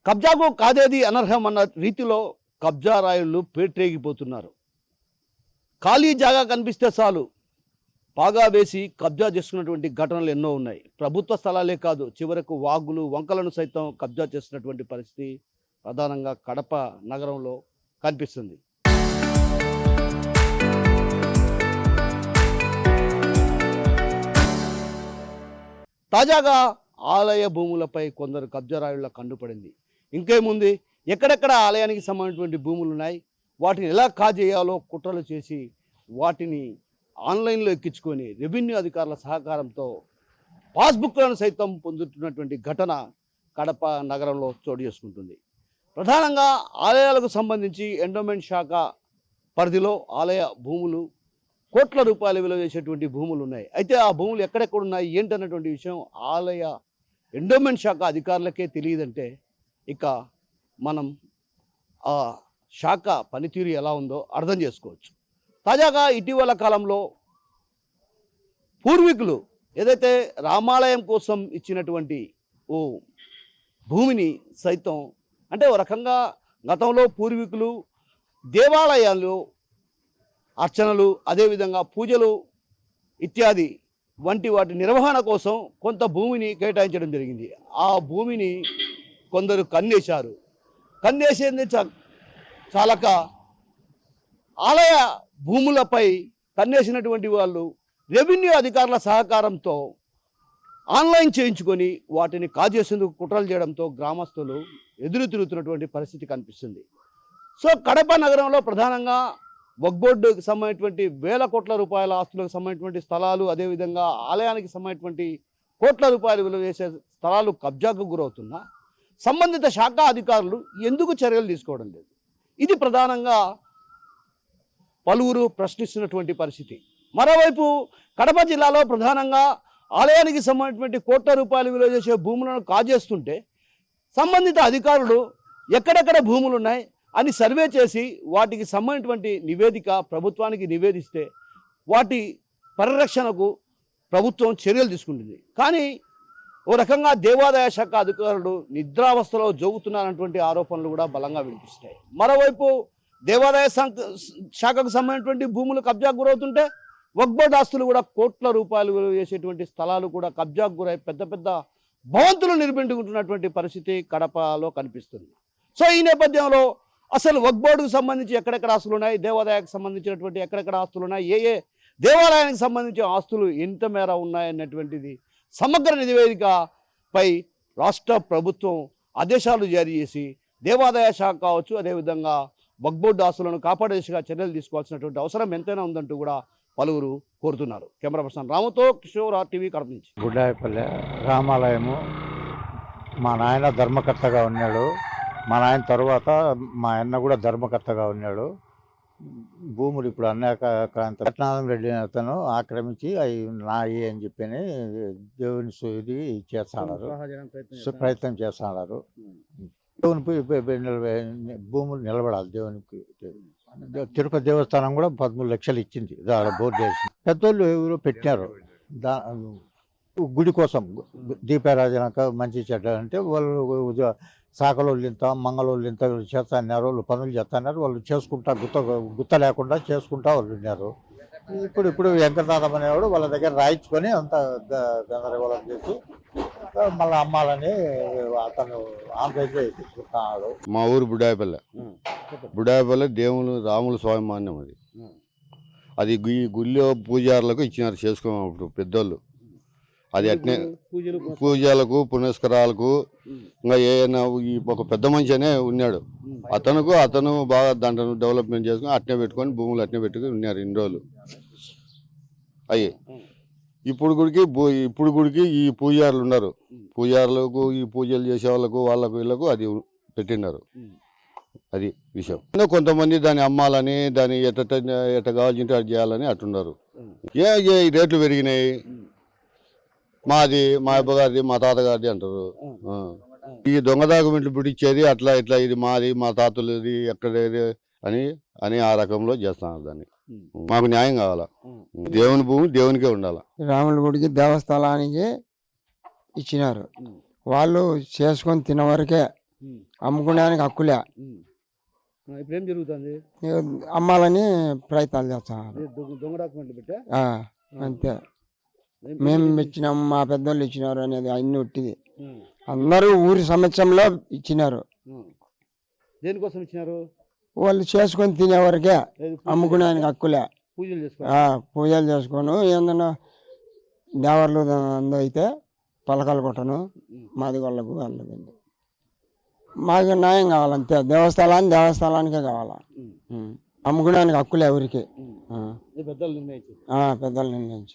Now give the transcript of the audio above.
కబ్జాకు కాదేది అనర్హం అన్న రీతిలో కబ్జా రాయుళ్ళు పేట్రేగిపోతున్నారు. ఖాళీ జాగా కనిపిస్తే చాలు పాగా వేసి కబ్జా చేసుకున్నటువంటి ఘటనలు ఎన్నో ఉన్నాయి. ప్రభుత్వ స్థలాలే కాదు, చివరకు వాగులు వంకలను సైతం కబ్జా చేస్తున్నటువంటి పరిస్థితి ప్రధానంగా కడప నగరంలో కనిపిస్తుంది. తాజాగా ఆలయ భూములపై కొందరు కబ్జా రాయుళ్ల కండుపడింది. ఇంకేముంది, ఎక్కడెక్కడ ఆలయానికి సంబంధించినటువంటి భూములు ఉన్నాయి, వాటిని ఎలా కాజేయాలో కుట్రలు చేసి వాటిని ఆన్లైన్లో ఎక్కించుకొని రెవెన్యూ అధికారుల సహకారంతో పాస్బుక్లను సైతం పొందుతున్నటువంటి ఘటన కడప నగరంలో చోటు చేసుకుంటుంది. ప్రధానంగా ఆలయాలకు సంబంధించి ఎండోమెంట్ శాఖ పరిధిలో ఆలయ భూములు కోట్ల రూపాయల విలువ చేసేటువంటి భూములు ఉన్నాయి. అయితే ఆ భూములు ఎక్కడెక్కడ ఉన్నాయి ఏంటన్నటువంటి విషయం ఆలయ ఎండోమెంట్ శాఖ అధికారులకే తెలియదంటే ఇక మనం ఆ శాఖ పనితీరు ఎలా ఉందో అర్థం చేసుకోవచ్చు. తాజాగా ఇటీవల కాలంలో పూర్వీకులు ఏదైతే రామాలయం కోసం ఇచ్చినటువంటి ఓ భూమిని సైతం, అంటే ఓ రకంగా గతంలో పూర్వీకులు దేవాలయాలు అర్చనలు, అదేవిధంగా పూజలు ఇత్యాది వంటి వాటి నిర్వహణ కోసం కొంత భూమిని కేటాయించడం జరిగింది. ఆ భూమిని కొందరు కన్నేశారు. కన్నేసేది చాలక ఆలయ భూములపై కన్నేసినటువంటి వాళ్ళు రెవెన్యూ అధికారుల సహకారంతో ఆన్లైన్ చేయించుకొని వాటిని కాజేసేందుకు కుట్రలు చేయడంతో గ్రామస్తులు ఎదురు తిరుగుతున్నటువంటి పరిస్థితి కనిపిస్తుంది. సో కడప నగరంలో ప్రధానంగా వక్ఫ్ బోర్డుకి సంబంధించినటువంటి వేల కోట్ల రూపాయల ఆస్తులకు సంబంధించినటువంటి స్థలాలు, అదేవిధంగా ఆలయానికి సంబంధించినటువంటి కోట్ల రూపాయలు విలువ చేసే స్థలాలు కబ్జాకు గురవుతున్నా సంబంధిత శాఖ అధికారులు ఎందుకు చర్యలు తీసుకోవడం లేదు? ఇది ప్రధానంగా పలువురు ప్రశ్నిస్తున్నటువంటి పరిస్థితి. మరోవైపు కడప జిల్లాలో ప్రధానంగా ఆలయానికి సంబంధించినటువంటి కోట్ల రూపాయలు విలువ చేసే భూములను కాజేస్తుంటే సంబంధిత అధికారులు ఎక్కడెక్కడ భూములు ఉన్నాయి అని సర్వే చేసి వాటికి సంబంధించినటువంటి నివేదిక ప్రభుత్వానికి నివేదిస్తే వాటి పరిరక్షణకు ప్రభుత్వం చర్యలు తీసుకుంటుంది. కానీ ఓ రకంగా దేవాదాయ శాఖ అధికారులు నిద్రావస్థలో జోగుతున్నారన్నటువంటి ఆరోపణలు కూడా బలంగా వినిపిస్తాయి. మరోవైపు దేవాదాయ శాఖకు సంబంధించినటువంటి భూములు కబ్జాకు గురవుతుంటే వక్ఫ్ బోర్డు ఆస్తులు కూడా కోట్ల రూపాయలు విలువ చేసేటువంటి స్థలాలు కూడా కబ్జాకు గురై పెద్ద పెద్ద భవంతులు నిర్మించుకుంటున్నటువంటి పరిస్థితి కడపలో కనిపిస్తుంది. సో ఈ నేపథ్యంలో అసలు వక్ఫ్ బోర్డుకు సంబంధించి ఎక్కడెక్కడ ఆస్తులు ఉన్నాయి, దేవాదాయానికి సంబంధించినటువంటి ఎక్కడెక్కడ ఆస్తులు ఉన్నాయి, ఏ దేవాలయానికి సంబంధించిన ఆస్తులు ఎంత మేర ఉన్నాయన్నటువంటిది సమగ్ర నివేదికపై రాష్ట్ర ప్రభుత్వం ఆదేశాలు జారీ చేసి దేవాదాయ శాఖ కావచ్చు, అదేవిధంగా వక్ఫ్ బోర్డు ఆస్తులను కాపాడే దిశగా చర్యలు తీసుకోవాల్సినటువంటి అవసరం ఎంతైనా ఉందంటూ కూడా పలువురు కోరుతున్నారు. కెమెరా పర్సన్ రాముతో కిషోర్, RTV కడప నుంచి. గుడ్డాయిపల్లె రామాలయము మా నాయన ధర్మకర్తగా ఉన్నాడు. మా నాయన తర్వాత మా అన్న కూడా ధర్మకర్తగా ఉన్నాడు. భూములు ఇప్పుడు అన్యాక్రాంత రత్నాథం రెడ్డి అతను ఆక్రమించి అవి నాయి అని చెప్పి దేవుని ఇది చేస్తున్నారు, ప్రయత్నం చేస్తున్నారు. దేవుని భూములు నిలబడాలి. దేవునికి తిరుపతి దేవస్థానం కూడా 13 లక్షలు ఇచ్చింది, దాని బోర్డు చేసి పెద్దోళ్ళు ఎవరు పెట్టినారు గుడి కోసం. దీపారాజనక మంచి చెడ్డ అంటే వాళ్ళు శాఖలోళ్ళు ఇంత మంగళోళ్ళు ఇంత చేస్తున్నారు, వాళ్ళు పనులు చేస్తున్నారు, వాళ్ళు చేసుకుంటా గుత్త లేకుండా చేసుకుంటా వాళ్ళు ఉన్నారు. ఇప్పుడు వెంకటనాథం అనేవాడు వాళ్ళ దగ్గర రాయించుకొని అంత గందరగోళం చేసి మళ్ళీ అమ్మాలని అతను ఆన్లైన్లో ఎక్కించుకుంటున్నాడు. మా ఊరు బుడాయిపల్లె దేవుని రాముల స్వామి మాన్యం. అది ఈ గుళ్ళో పూజారులకు ఇచ్చినారు చేసుకోమప్పుడు పెద్దోళ్ళు. అది అట్నే పూజలకు పునస్కారాలకు ఇంకా ఏమైనా ఒక పెద్ద మనిషి అనే ఉన్నాడు. అతను బాగా దాంట్లో డెవలప్మెంట్ చేసుకుని అట్నే పెట్టుకొని భూములు అట్నే పెట్టుకుని ఉన్నారు ఇన్ని రోజులు. అయ్యి ఇప్పుడు గుడికి ఈ పూజారులు ఉన్నారు. పూజారులకు ఈ పూజలు చేసే వాళ్ళకు వీళ్ళకు అది పెట్టినారు. అది విషయం. కొంతమంది దాన్ని అమ్మాలని, దాన్ని ఎట్ట కావాల్సింటే అది చేయాలని అట్టున్నారు. ఈ రేట్లు పెరిగినాయి, మాది మా అబ్బగారిది మా తాతగారిది అంటారు. ఈ దొంగ డాక్యుమెంట్లు పుట్టించేది అట్లా ఇట్లా ఇది మాది మా తాతలది ఎక్కడేది అని ఆ రకంలో చేస్తున్నారు. దాన్ని మాకు న్యాయం కావాలా. దేవుని భూమి దేవునికే ఉండాలి. రాముల గుడికి దేవస్థానానికి ఇచ్చినారు. వాళ్ళు చేసుకొని తినవరకే ఉమ్, అమ్ముకునేదానికి హక్కులే. ఉమ్. ఇప్పుడు ఏం జరుగుతుంది? ఇక అమ్మాలని ప్రయత్నాలు చేస్తున్నారు. అదే దొంగ డాక్యుమెంట్లు పెట్టా? ఆ, అంతే. మేము ఇచ్చినాము, మా పెద్దోళ్ళు ఇచ్చినారు అనేది అన్ని ఒట్టిది. ఉమ్, అందరూ ఊరి సమక్షంలో ఇచ్చినారు. ఉమ్. దేనికోసం ఇచ్చినారు? వాళ్ళు చేసుకొని తినేవరకే. అమ్ముకునేదానికి హక్కులే. పూజలు చేసుకో. పూజలు చేసుకోను, ఏందన్నా దేవర్లు అందు అయితే పలకలు కొట్టను, మాది వాళ్ళకు వాళ్ళకి. మాకు న్యాయం కావాలంతే. దేవస్థానానికే కావాలా. అమ్ముకునేదానికి హక్కులే ఎవరికి. పెద్దలు నిర్ణయించారు. పెద్దలు నిర్ణయించింది.